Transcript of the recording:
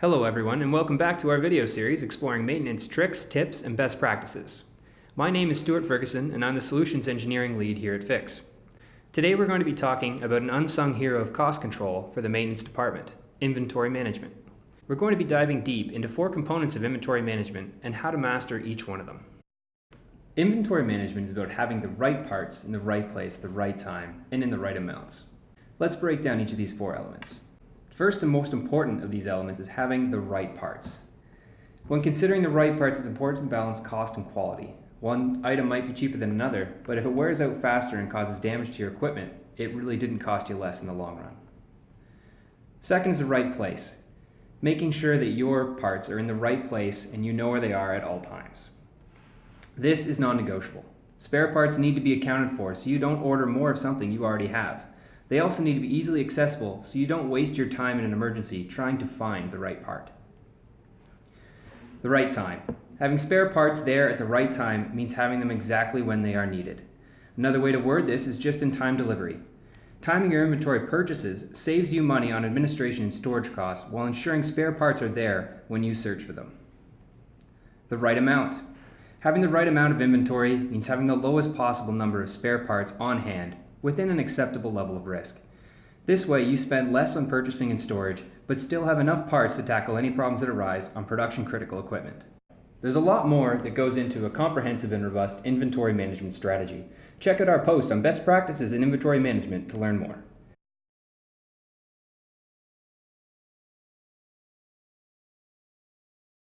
Hello everyone, and welcome back to our video series exploring maintenance tricks, tips, and best practices. My name is Stuart Ferguson, and I'm the Solutions Engineering Lead here at Fix. Today we're going to be talking about an unsung hero of cost control for the maintenance department, inventory management. We're going to be diving deep into 4 components of inventory management and how to master each one of them. Inventory management is about having the right parts in the right place at the right time and in the right amounts. Let's break down each of these 4 elements. First and most important of these elements is having the right parts. When considering the right parts, it's important to balance cost and quality. One item might be cheaper than another, but if it wears out faster and causes damage to your equipment, it really didn't cost you less in the long run. Second is the right place. Making sure that your parts are in the right place and you know where they are at all times. This is non-negotiable. Spare parts need to be accounted for so you don't order more of something you already have. They also need to be easily accessible so you don't waste your time in an emergency trying to find the right part. The right time. Having spare parts there at the right time means having them exactly when they are needed. Another way to word this is just-in-time delivery. Timing your inventory purchases saves you money on administration and storage costs while ensuring spare parts are there when you search for them. The right amount. Having the right amount of inventory means having the lowest possible number of spare parts on hand within an acceptable level of risk. This way you spend less on purchasing and storage, but still have enough parts to tackle any problems that arise on production critical equipment. There's a lot more that goes into a comprehensive and robust inventory management strategy. Check out our post on best practices in inventory management to learn more.